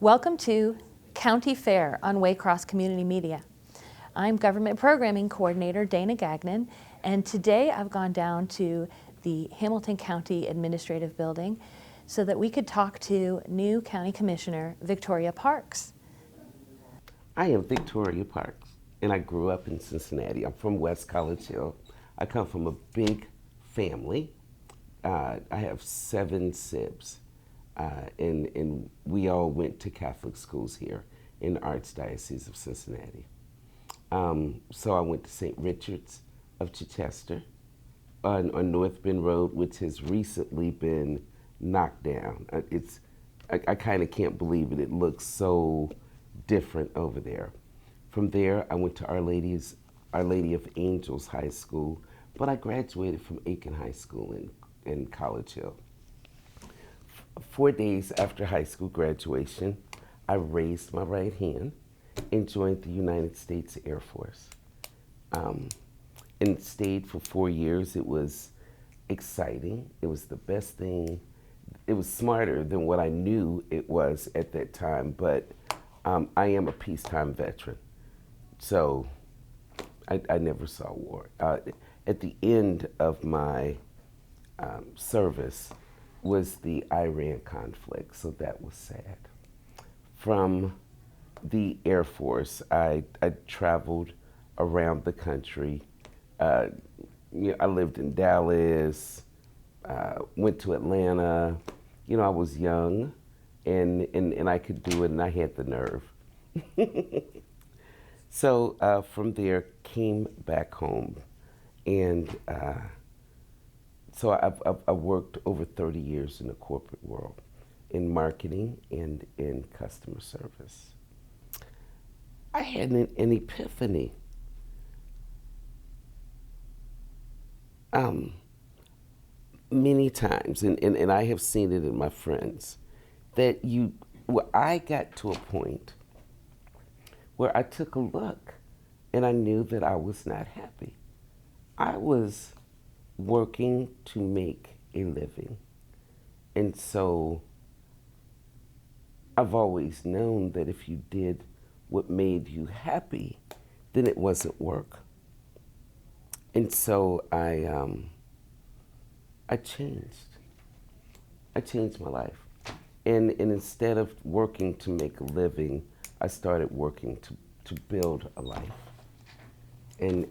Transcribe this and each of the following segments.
Welcome to County Fair on Waycross Community Media. I'm Government Programming Coordinator Dana Gagnon, and today I've gone down to the Hamilton County Administrative Building so that we could talk to new County Commissioner Victoria Parks. I am Victoria Parks, and I grew up in Cincinnati. I'm from West College Hill. I come from a big family. I have 7 sibs. And we all went to Catholic schools here in the Archdiocese of Cincinnati. So I went to St. Richard's of Chichester on North Bend Road, which has recently been knocked down. I kind of can't believe it. It looks so different over there. From there, I went to Our Lady of Angels High School, but I graduated from Aiken High School in College Hill. 4 days after high school graduation, I raised my right hand and joined the United States Air Force. And stayed for 4 years. It was exciting. It was the best thing. It was smarter than what I knew it was at that time, but I am a peacetime veteran. So I never saw war. At the end of my service was the Iran conflict, so that was sad. From the Air Force, I traveled around the country. I lived in Dallas, went to Atlanta. I was young, and I could do it, and I had the nerve. So from there, came back home, and so I worked over 30 years in the corporate world, in marketing and in customer service. I had an epiphany. Many times, and I have seen it in my friends, that I got to a point where I took a look and I knew that I was not happy. I was working to make a living. And so I've always known that if you did what made you happy, then it wasn't work. And so I changed. I changed my life. And instead of working to make a living, I started working to build a life. And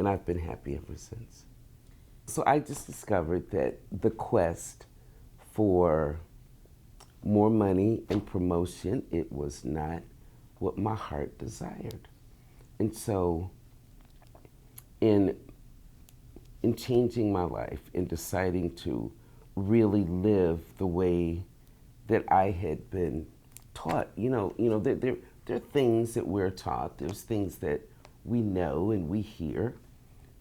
I've been happy ever since. So I just discovered that the quest for more money and promotion, it was not what my heart desired. And so in changing my life, in deciding to really live the way that I had been taught, there are things that we're taught, there's things that we know and we hear,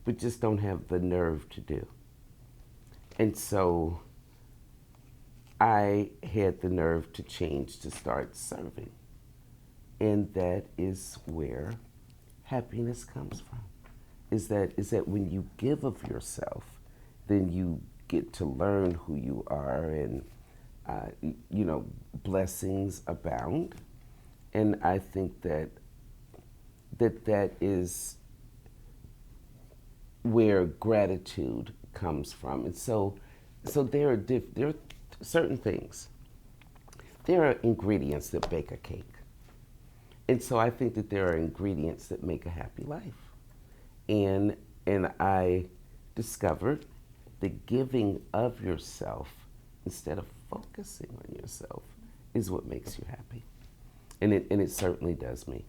but just don't have the nerve to do. And so I had the nerve to change, to start serving. And that is where happiness comes from. Is that when you give of yourself, then you get to learn who you are, and blessings abound. And I think that is where gratitude comes from. And so there are certain things. There are ingredients that bake a cake. And so I think that there are ingredients that make a happy life. And I discovered that giving of yourself instead of focusing on yourself is what makes you happy. And it certainly does me.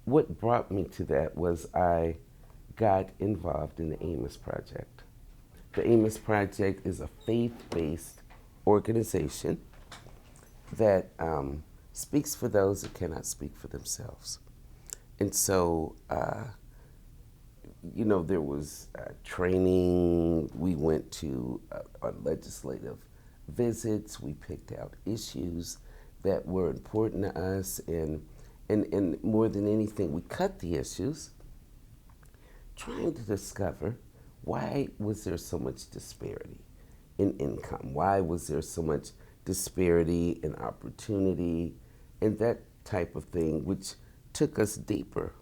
What brought me to that was I got involved in the AMOS Project. The AMOS Project is a faith-based organization that speaks for those that cannot speak for themselves. And so, there was training. We went to legislative visits. We picked out issues that were important to us, and more than anything, we cut the issues, trying to discover why was there so much disparity in income? Why was there so much disparity in opportunity and that type of thing, which took us deeper.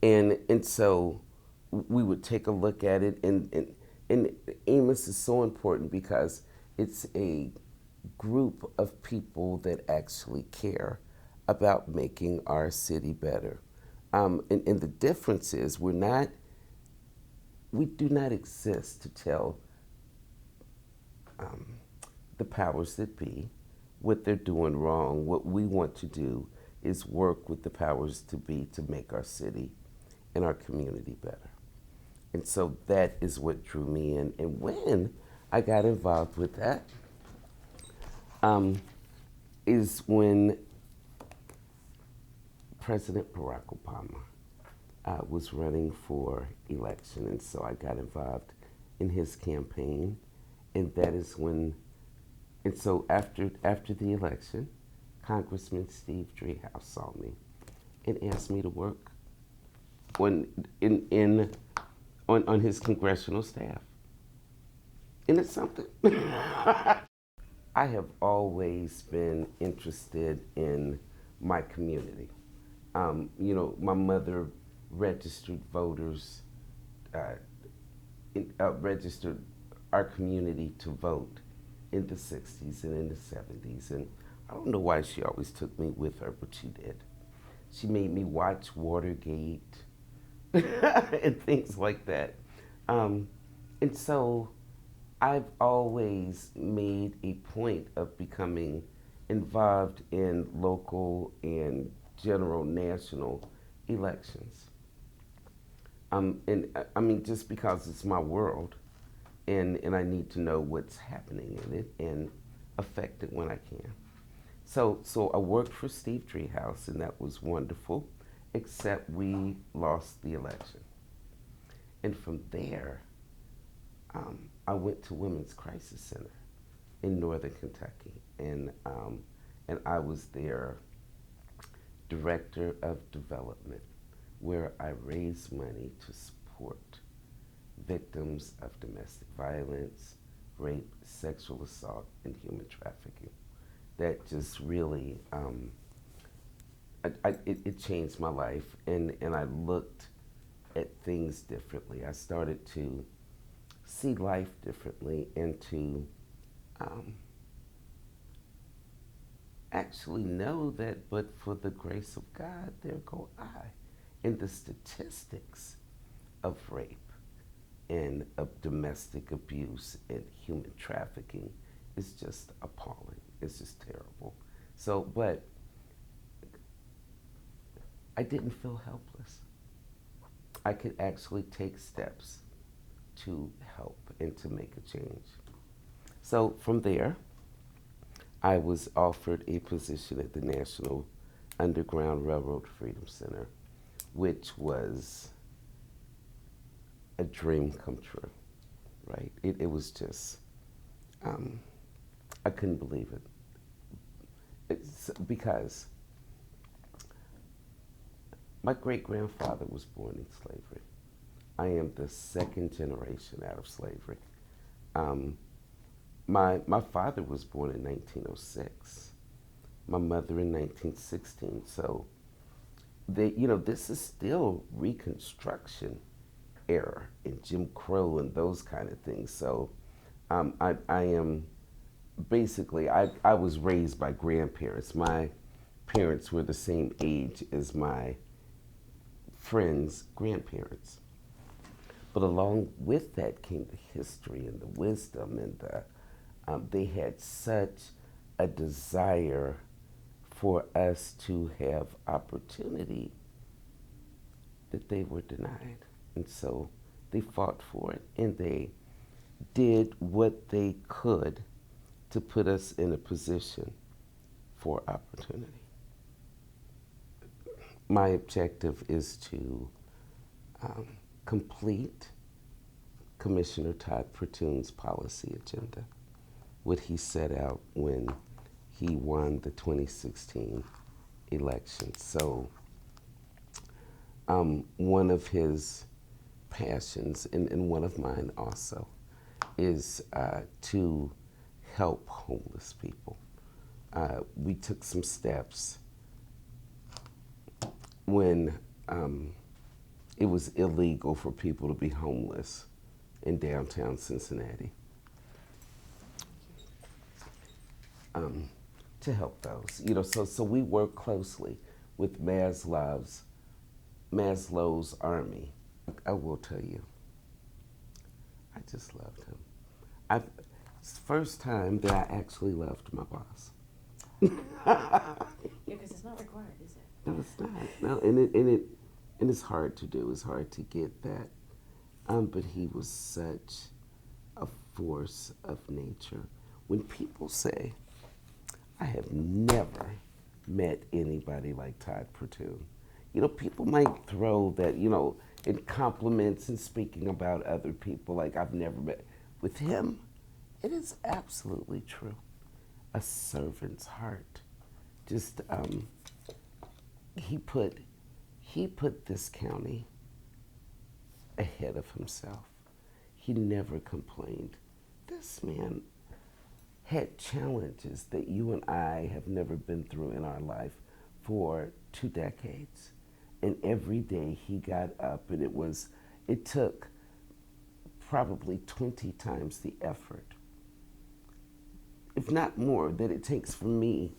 And so we would take a look at it, and AMOS is so important because it's a group of people that actually care about making our city better. And the difference is we do not exist to tell the powers that be what they're doing wrong. What we want to do is work with the powers to be to make our city and our community better. And so that is what drew me in. And when I got involved with that, is when President Barack Obama was running for election. And so I got involved in his campaign. And that is when, and so after the election, Congressman Steve Driehaus saw me and asked me to work on his congressional staff. And it's something. I have always been interested in my community. My mother registered voters, registered our community to vote in the 60s and in the 70s. And I don't know why she always took me with her, but she did. She made me watch Watergate and things like that. And so I've always made a point of becoming involved in local and general national elections. And I mean, just because it's my world, and I need to know what's happening in it and affect it when I can. So I worked for Steve Driehaus, and that was wonderful, except we lost the election. And from there, I went to Women's Crisis Center in Northern Kentucky, and I was their director of development, where I raised money to support victims of domestic violence, rape, sexual assault, and human trafficking. That just really, it changed my life, and I looked at things differently. I started to see life differently and to actually know that but for the grace of God, there go I. And the statistics of rape and of domestic abuse and human trafficking is just appalling. It's just terrible. So, but I didn't feel helpless. I could actually take steps to help and to make a change. So from there, I was offered a position at the National Underground Railroad Freedom Center, which was a dream come true, right? It was just, I couldn't believe it. It's because my great-grandfather was born in slavery. I am the second generation out of slavery. My father was born in 1906. My mother in 1916. So, this is still Reconstruction era and Jim Crow and those kind of things. So, I am basically, I was raised by grandparents. My parents were the same age as my friends' grandparents. But along with that came the history and the wisdom, and they had such a desire for us to have opportunity that they were denied. And so they fought for it, and they did what they could to put us in a position for opportunity. My objective is to complete Commissioner Todd Portune's policy agenda, what he set out when he won the 2016 election. So one of his passions, and one of mine also, is to help homeless people. We took some steps when it was illegal for people to be homeless in downtown Cincinnati, to help those. So we work closely with Maslow's army. I will tell you, I just loved him. It's the first time that I actually loved my boss. Yeah, because it's not required, is it? No, it's not. No, and it's hard to do. It's hard to get that. But he was such a force of nature. When people say, I have never met anybody like Todd Portune. People might throw that, in compliments and speaking about other people, like I've never met. With him, it is absolutely true. A servant's heart. Just, he put this county ahead of himself. He never complained. This man had challenges that you and I have never been through in our life for 2 decades. And every day he got up, and it took probably 20 times the effort, if not more, that it takes for me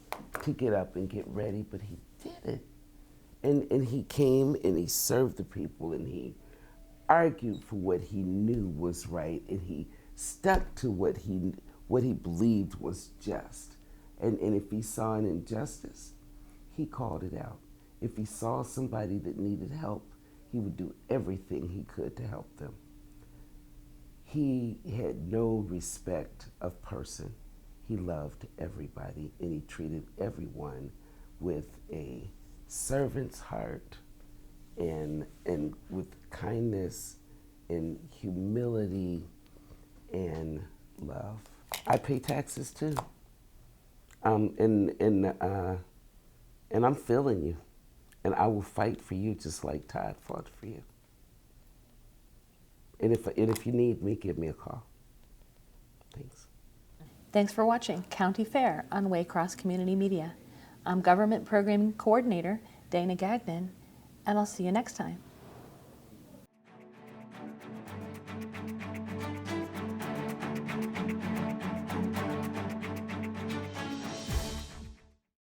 to get up and get ready, but he did it. And he came and he served the people, and he argued for what he knew was right, and he stuck to what he believed was just. And if he saw an injustice, he called it out. If he saw somebody that needed help, he would do everything he could to help them. He had no respect of person. He loved everybody, and he treated everyone with a servant's heart and with kindness and humility and love. I pay taxes too, and I'm feeling you, and I will fight for you just like Todd fought for you. And if you need me, give me a call. Thanks. Thanks for watching County Fair on Waycross Community Media. I'm Government Programming Coordinator Dana Gagnon, and I'll see you next time.